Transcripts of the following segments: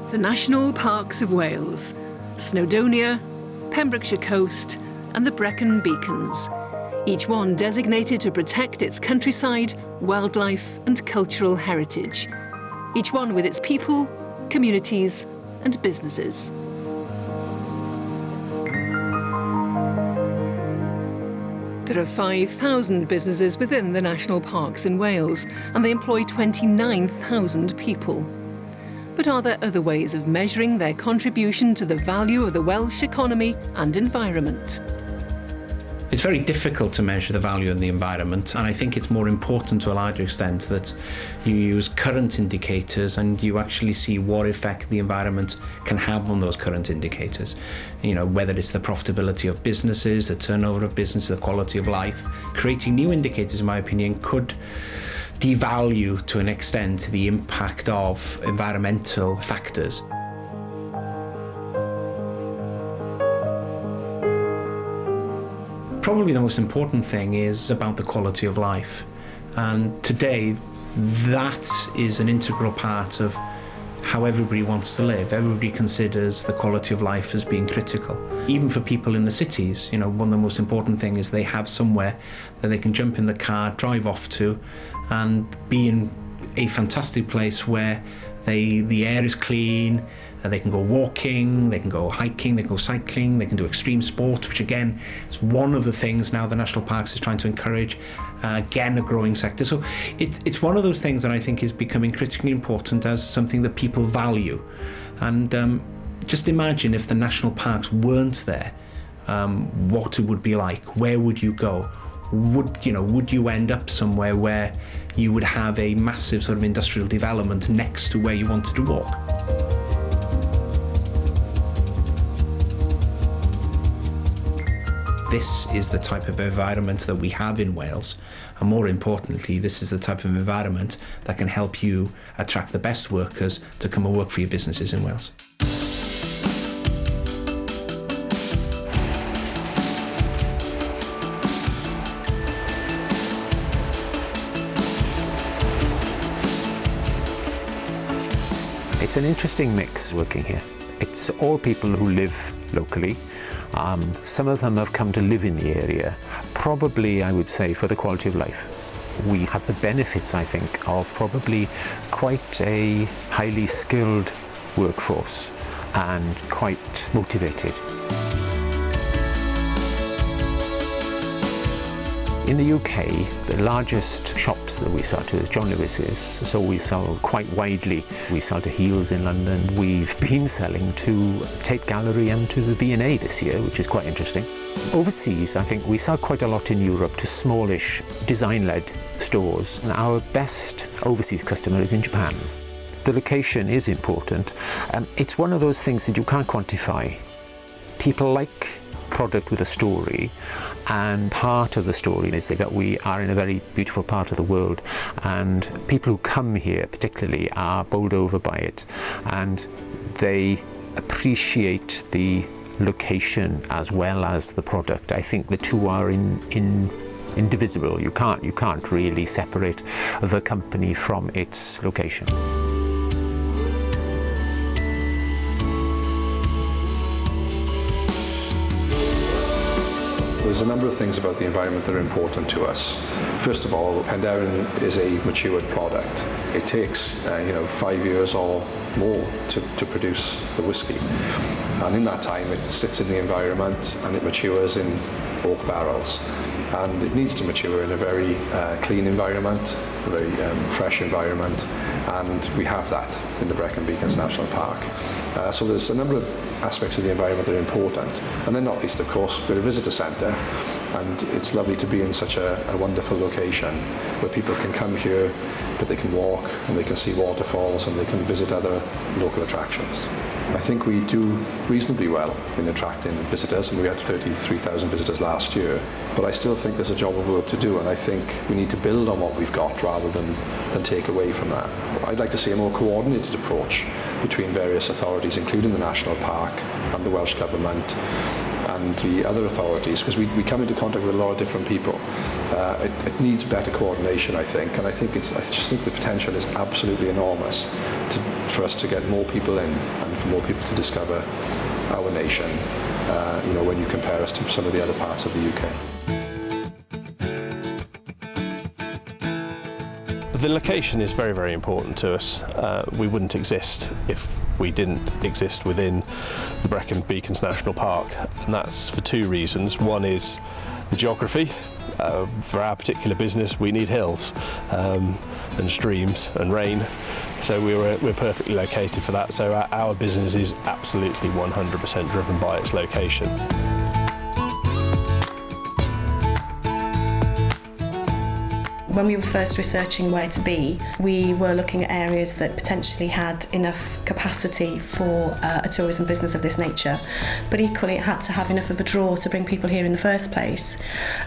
The National Parks of Wales, Snowdonia, Pembrokeshire Coast and the Brecon Beacons, each one designated to protect its countryside, wildlife and cultural heritage, each one with its people, communities and businesses. There are 5,000 businesses within the national parks in Wales, and they employ 29,000 people. But are there other ways of measuring their contribution to the value of the Welsh economy and environment? It's very difficult to measure the value of the environment, and I think it's more important to a larger extent that you use current indicators and you actually see what effect the environment can have on those current indicators. You know, whether it's the profitability of businesses, the turnover of business, the quality of life. Creating new indicators, in my opinion, could devalue to an extent the impact of environmental factors. Probably the most important thing is about the quality of life, and today that is an integral part of how everybody wants to live. Everybody considers the quality of life as being critical. Even for people in the cities, you know, one of the most important things is they have somewhere that they can jump in the car, drive off to, and be in a fantastic place where the air is clean, they can go walking, they can go hiking, they can go cycling, they can do extreme sports, which again is one of the things now the National Parks is trying to encourage, again a growing sector. So it's one of those things that I think is becoming critically important as something that people value. And just imagine if the National Parks weren't there, what it would be like. Where would you go? Would you end up somewhere where you would have a massive sort of industrial development next to where you wanted to walk? This is the type of environment that we have in Wales, and more importantly, this is the type of environment that can help you attract the best workers to come and work for your businesses in Wales. It's an interesting mix working here. It's all people who live locally. Some of them have come to live in the area, probably, I would say, for the quality of life. We have the benefits, I think, of probably quite a highly skilled workforce and quite motivated. In the UK, the largest shops that we sell to is John Lewis's, so we sell quite widely. We sell to Heels in London. We've been selling to Tate Gallery and to the V&A this year, which is quite interesting. Overseas, I think we sell quite a lot in Europe to smallish, design-led stores. And our best overseas customer is in Japan. The location is important. It's one of those things that you can't quantify. People like product with a story, and part of the story is that we are in a very beautiful part of the world, and people who come here particularly are bowled over by it, and they appreciate the location as well as the product. I think the two are indivisible. You can't really separate the company from its location. There's a number of things about the environment that are important to us. First of all, Penderyn is a matured product. It takes 5 years or more to produce the whisky. And in that time it sits in the environment and it matures in oak barrels. And it needs to mature in a very clean environment, a very fresh environment, and we have that in the Brecon Beacons National Park. So there's a number of aspects of the environment that are important, and then not least, of course, we're a visitor centre, and it's lovely to be in such a wonderful location where people can come here, but they can walk and they can see waterfalls and they can visit other local attractions. I think we do reasonably well in attracting visitors, and we had 33,000 visitors last year, but I still think there's a job of work to do, and I think we need to build on what we've got rather than take away from that. I'd like to see a more coordinated approach between various authorities, including the National Park and the Welsh Government, and the other authorities, because we come into contact with a lot of different people. It needs better coordination, I think, and I just think the potential is absolutely enormous for us to get more people in and for more people to discover our nation, when you compare us to some of the other parts of the UK. The location is very, very important to us. We wouldn't exist if we didn't exist within the Brecon Beacons National Park, and that's for two reasons. One is the geography. For our particular business, we need hills and streams and rain, so we're perfectly located for that. So our business is absolutely 100% driven by its location. When we were first researching where to be, we were looking at areas that potentially had enough capacity for a tourism business of this nature, but equally it had to have enough of a draw to bring people here in the first place.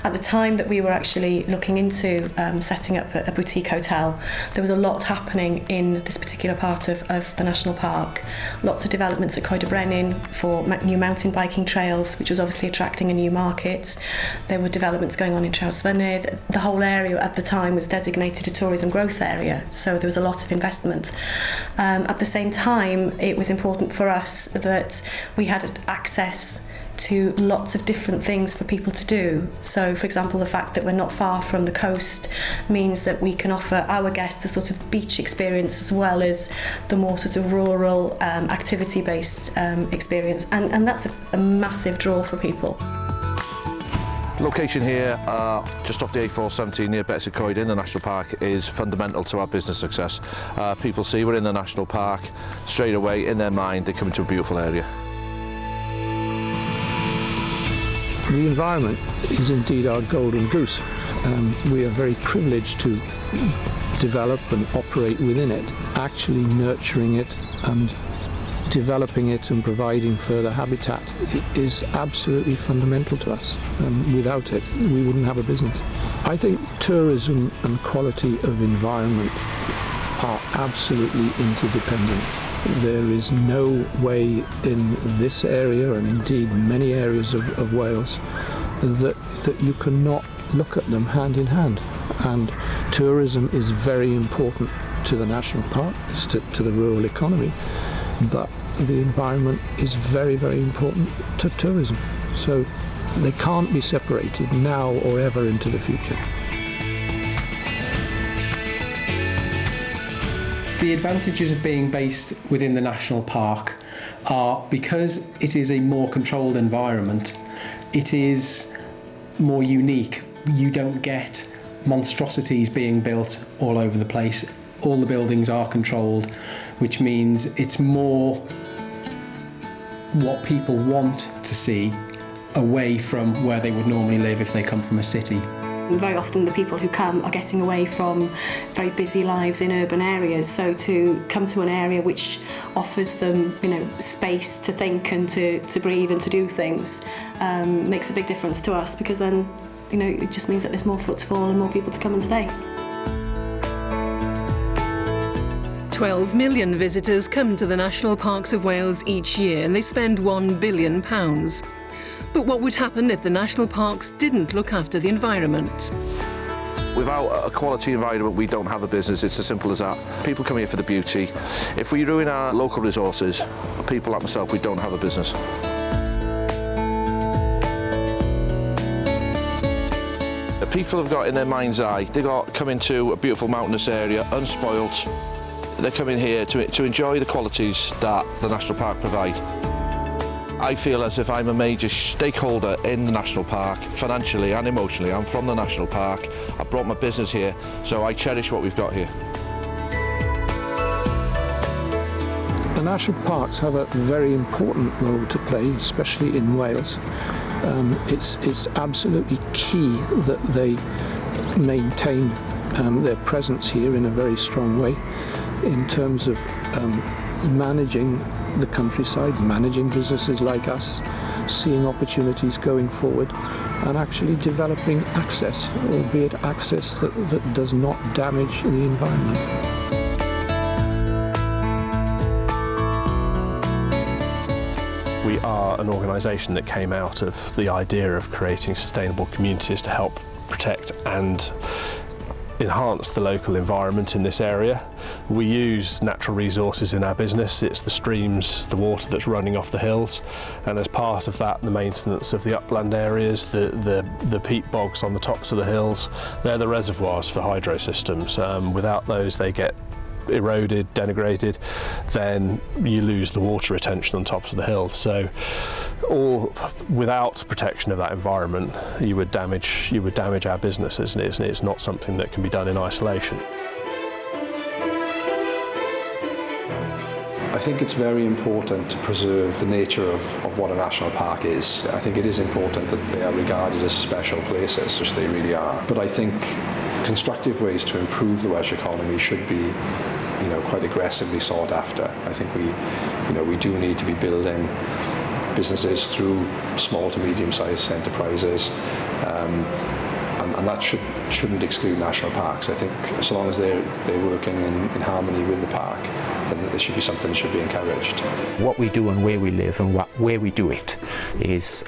At the time that we were actually looking into setting up a boutique hotel, there was a lot happening in this particular part of the national park. Lots of developments at Coed y Brenin for new mountain biking trails, which was obviously attracting a new market. There were developments going on in Trawsfynydd. The whole area at the time was designated a tourism growth area, so there was a lot of investment. At the same time, it was important for us that we had access to lots of different things for people to do. So, for example, the fact that we're not far from the coast means that we can offer our guests a sort of beach experience as well as the more sort of rural activity-based experience, and that's a massive draw for people. Location here, just off the A417 near Coed in the National Park, is fundamental to our business success. People see we're in the National Park, straight away in their mind they come into a beautiful area. The environment is indeed our golden goose. We are very privileged to develop and operate within it, actually nurturing it and developing it and providing further habitat. It is absolutely fundamental to us. Without it, we wouldn't have a business. I think tourism and quality of environment are absolutely interdependent. There is no way in this area, and indeed many areas of Wales, that you cannot look at them hand in hand. And tourism is very important to the national parks, to the rural economy, but the environment is very, very important to tourism. So they can't be separated now or ever into the future. The advantages of being based within the national park are because it is a more controlled environment, it is more unique. You don't get monstrosities being built all over the place. All the buildings are controlled, which means it's more what people want to see away from where they would normally live if they come from a city. Very often the people who come are getting away from very busy lives in urban areas, so to come to an area which offers them, space to think and to breathe and to do things makes a big difference to us, because then, it just means that there's more footfall and more people to come and stay. 12 million visitors come to the national parks of Wales each year, and they spend £1 billion. But what would happen if the national parks didn't look after the environment? Without a quality environment, we don't have a business. It's as simple as that. People come here for the beauty. If we ruin our local resources, people like myself, we don't have a business. The people have got in their mind's eye, they've got come into a beautiful mountainous area, unspoilt. They're coming here to enjoy the qualities that the National Park provide. I feel as if I'm a major stakeholder in the National Park, financially and emotionally. I'm from the National Park. I brought my business here, so I cherish what we've got here. The national parks have a very important role to play, especially in Wales. It's absolutely key that they maintain their presence here in a very strong way in terms of managing the countryside, managing businesses like us, seeing opportunities going forward, and actually developing access, albeit access that does not damage the environment. We are an organisation that came out of the idea of creating sustainable communities to help protect and enhance the local environment in this area. We use natural resources in our business. It's the streams, the water that's running off the hills, and as part of that, the maintenance of the upland areas, the peat bogs on the tops of the hills. They're the reservoirs for hydro systems. Without those, they get eroded, denigrated, then you lose the water retention on tops of the hills. So without protection of that environment, you would damage our businesses, and it's not something that can be done in isolation. I think it's very important to preserve the nature of what a national park is. I think it is important that they are regarded as special places, which they really are. But I think constructive ways to improve the Welsh economy should be, quite aggressively sought after. I think we do need to be building businesses through small to medium-sized enterprises, and that shouldn't exclude national parks. I think as long as they're working in harmony with the park, then it should be something that should be encouraged. What we do and where we live and where we do it is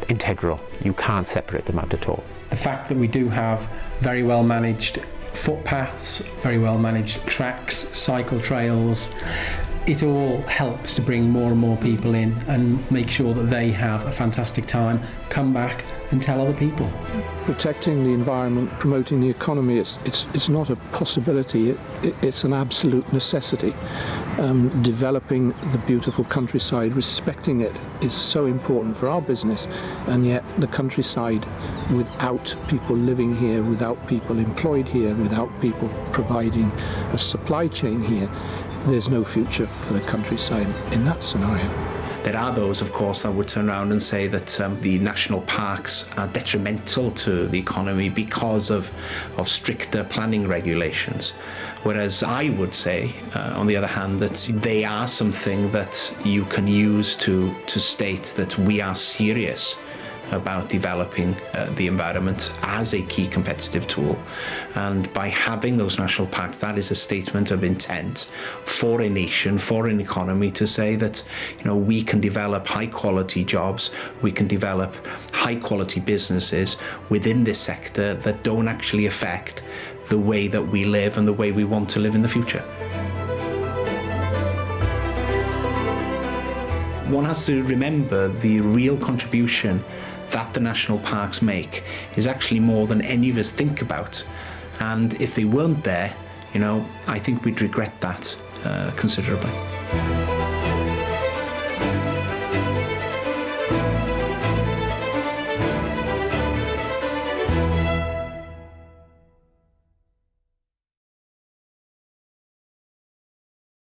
integral. You can't separate them out at all. The fact that we do have very well managed footpaths, very well managed tracks, cycle trails, it all helps to bring more and more people in and make sure that they have a fantastic time, come back and tell other people. Protecting the environment, promoting the economy, it's not a possibility, it's an absolute necessity. Developing the beautiful countryside, respecting it, is so important for our business, and yet the countryside, without people living here, without people employed here, without people providing a supply chain here, there's no future for the countryside in that scenario. There are those, of course, that would turn around and say that the national parks are detrimental to the economy because of stricter planning regulations. Whereas I would say, on the other hand, that they are something that you can use to state that we are serious about developing the environment as a key competitive tool. And by having those national parks, that is a statement of intent for a nation, for an economy, to say that we can develop high quality jobs, we can develop high quality businesses within this sector that don't actually affect the way that we live and the way we want to live in the future. One has to remember the real contribution that the national parks make is actually more than any of us think about. And if they weren't there, I think we'd regret that considerably.